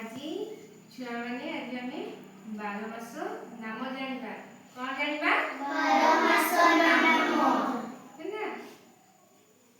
ଆଜି ଛୁଆମାନେ ଆଜି ଆମେ 12 ମାସ ନାମ ଜାଣିବା। କ'ଣ ଜାଣିବା? 12 ମାସ ନାମ। ହେଲା?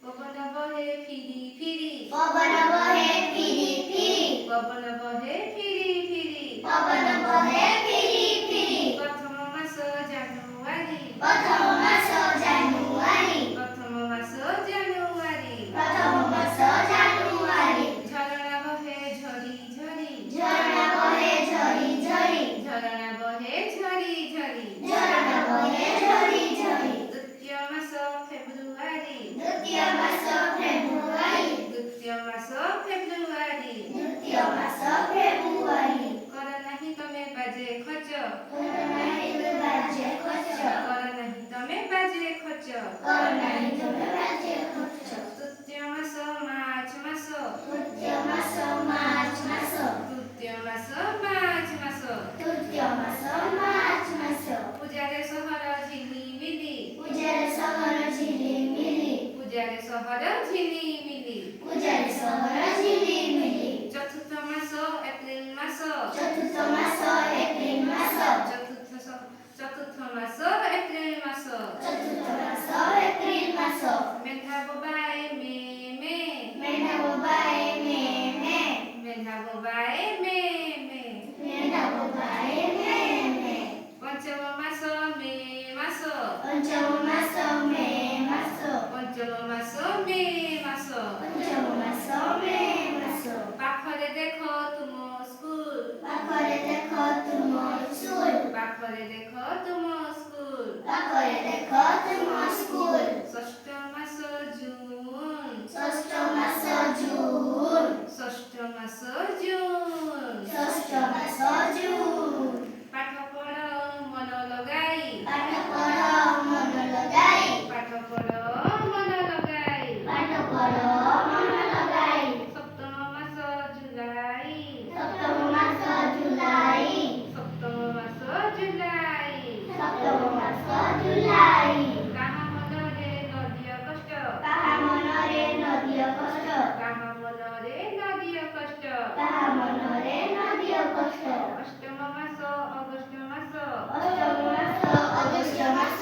ପବନ ବହେ ଫିରି ଫିରି, ପବନ ବହେ ଫିରି ଫିରି, ପବନ ବହେ ଫିରି ଫିରି, ପବନ ବହେ ଫିରି ଫିରି। ପ୍ରଥମ ମାସ ଜାନୁଆରୀ, ପ୍ରଥମ ମାସ ଜାନୁଆରୀ, ପ୍ରଥମ ମାସ ଜାନୁଆରୀ, ପ୍ରଥମ ମାସ ଜାନୁଆରୀ। ଝରଣା ବହେ ଝରି ଝରି, ଝରଣା ବହେ ଝରି ଝରି, ଝରଣା ବହେ ଝରି ଝରି, ଝରଣା ବହେ ଝରି ଝରି। ଦ୍ୱିତୀୟ ମାସ ଫେବୃଆରୀ, ଦ୍ୱିତୀୟ ମାସ ଫେବୃଆରୀ, ଦ୍ୱିତୀୟ ମାସ ଫେବୃଆରୀ, ଦ୍ୱିତୀୟ ମାସ ଫେବୃଆରୀ। କର ନାହିଁ ତମେ ବାଜେ ଖର୍ଚ୍ଚ, କର ନାହିଁ ତୁମେ ବାଜେ ଖର୍ଚ୍ଚ, କର ନାହିଁ ତମେ ବାଜେ ଖର୍ଚ୍ଚ। କର ନାହିଁ ତୁମେ ବାଜେ ଖର୍ଚ୍ଚ। ତୃତୀୟ ମାସ ମାର୍ଚ୍ଚ ମାସ, ତୃତୀୟ ମାସ ମାର୍ଚ୍ଚ ମାସ, ତୃତୀୟ ମାସ ମାର୍ଚ୍ଚ ମାସ, ତୃତୀୟ ମାସ ମାର୍ଚ୍ଚ ମାସ। ପୂଜାରେ ସହର ଝିଲିମିଲି, ପୂଜାରେ ସହର ଝିଲିମିଲି, ପୂଜାରେ ସହର ଝିଲିମିଲି। ପୂଜାରେ ସହର ଝିଲିମିଲି। ଚତୁର୍ଥ ମାସ ଏପ୍ରିଲ ମାସ, ଚତୁର୍ଥ ମାସ ଏପ୍ରିଲ ମାସ, ଚତୁର୍ଥ ମାସ ଏପ୍ରିଲ ମାସ, ଚତୁର୍ଥ ମାସ ଏପ୍ରିଲ ମାସ। ମେଣ୍ଢା ବୋବାଏ ମେ ମେ, ମେଣ୍ଢା ବୋବାଏ ମେ ମେ, ମେଣ୍ଢା ବୋବାଏ ମେ ମେ। ମେଣ୍ଢା ବୋବାଏ ମେ ମେ। ପଞ୍ଚମ ମାସ ମେ ମାସ, ପଞ୍ଚମ ମାସ ମେ ମାସ, ପଞ୍ଚମ ମାସ ମେ ମାସ। ପଞ୍ଚମ ମାସ ମେ ମାସ। ପାଖରେ ଦେଖ ତୁମ ସ୍କୁଲ, ପାଖରେ ଦେଖ ତୁମ ସ୍କୁଲ, ପାଖରେ ଦେଖ ତୁମ ସ୍କୁଲ। ପାଖରେ ଦେଖ ତୁମ ସ୍କୁଲ। ଷଷ୍ଠ ମାସ ଜୁନ, ଷଷ୍ଠ ମାସ ଜୁନ, ଷଷ୍ଠ ମାସ ଜୁନ। ଷଷ୍ଠ ମାସ ଜୁନ। ପାଠ ପଢ଼ ମନ ଲଗାଇ, ପାଠ ପଢ଼ ମନ ଲଗାଇ, ପାଠ ପଢ଼ ମନ ଲଗାଇ। ପାଠ ପଢ଼ ମନ ଲଗାଇ। ସପ୍ତମ ମାସ ଜୁଲାଇ, ସପ୍ତମ ମାସ ଜୁଲାଇ, ସପ୍ତମ ମାସ ଜୁଲାଇ। ସପ୍ତମ ମାସ ଜୁଲାଇ। କାହା ମନରେ ନଦିଅ କଷ୍ଟ, କାହା ମନରେ ନଦିଅ କଷ୍ଟ, କାହା ମନରେ ନଦିଅ କଷ୍ଟ। କାହା ମନରେ ନଦିଅ କଷ୍ଟ। ଅଷ୍ଟମ ମାସ ଅଗଷ୍ଟ ମାସ, ଅଷ୍ଟମ ମାସ ଅଗଷ୍ଟ ମାସ,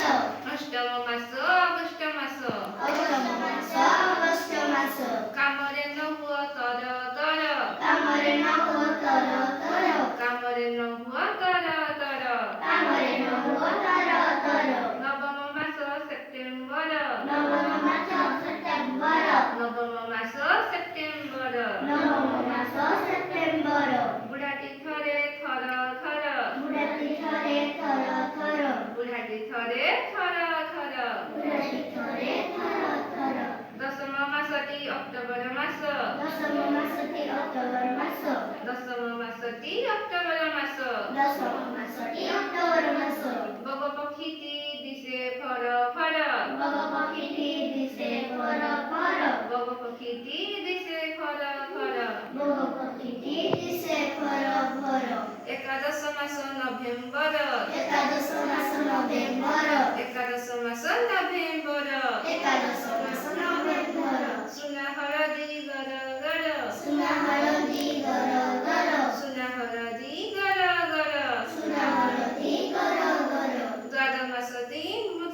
ଅଷ୍ଟମ ମାସ ଅଗଷ୍ଟ ମାସ। ଅଷ୍ଟମ ମାସ ଅଗଷ୍ଟ ମାସ। କାମରେ ନ ହୁଅ ତର ତର, କାମରେ ନ ହୁଅ ତର ତର, କାମରେ ନ ହୁଅ ତର ତର। କାମରେ ନ ହୁଅ ତର ତର। ନବମ ମାସ ସେପ୍ଟେମ୍ବର, ନବମ ମାସ ସେପ୍ଟେମ୍ବର, ନବମ ମାସ ସେପ୍ଟେମ୍ବର। ନବମ ମାସ ସେପ୍ଟେମ୍ବର। ବୁଢ଼ାଟି ଥରେ ଥର ଥର, ବୁଢ଼ାଟି ଥରେ ଥର ଥର, ବୁଢ଼ାଟି ଥରେ ଥର ଥର। ବୁଢ଼ାଟି ଥରେ ଥର ଥର। ଦଶମ ମାସଟି ଅକ୍ଟୋବର ମାସ, ଦଶମ ମାସଟି ଅକ୍ଟୋବର ମାସ, ଦଶମ ମାସଟି ଅକ୍ଟୋବର ମାସ। ଦଶମ ମାସଟି ଅକ୍ଟୋବର ମାସ। ବଗ ପକ୍ଷୀଟି ଦିଶେ ଫର ଫର, ବଗ ପକ୍ଷୀଟି ଦିଶେ ଫର ଫର, ବଗ ପକ୍ଷୀଟି ଦିଶେ ଫର ଫର। ବଗ ପକ୍ଷୀଟି ଦିଶେ ଫର ଫର। ଏକାଦଶ ମାସ ନଭେମ୍ବର, ଏକାଦଶ ମାସ ନଭେମ୍ବର, ଏକାଦଶ ମାସ ନଭେମ୍ବର। ଏକାଦଶ ମାସ ନଭେମ୍ବର। ସୁନା ହଳଦୀ ଗର ଗର, ସୁନା ହଳଦୀ ଗର ଗର, ସୁନା ହଳଦୀ ଗର ଗର। ସୁନା ହଳଦୀ ଗର ଗର। ଦ୍ୱାଦଶ ମାସଟି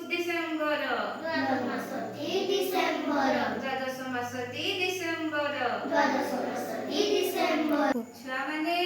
ଡିସେମ୍ବର, ଦ୍ୱାଦଶ ମାସଟି ଡିସେମ୍ବର, ଦ୍ୱାଦଶ ମାସଟି ଡିସେମ୍ବର। ଦ୍ୱାଦଶ ମାସଟି ଡିସେମ୍ବର। ଛୁଆମାନେ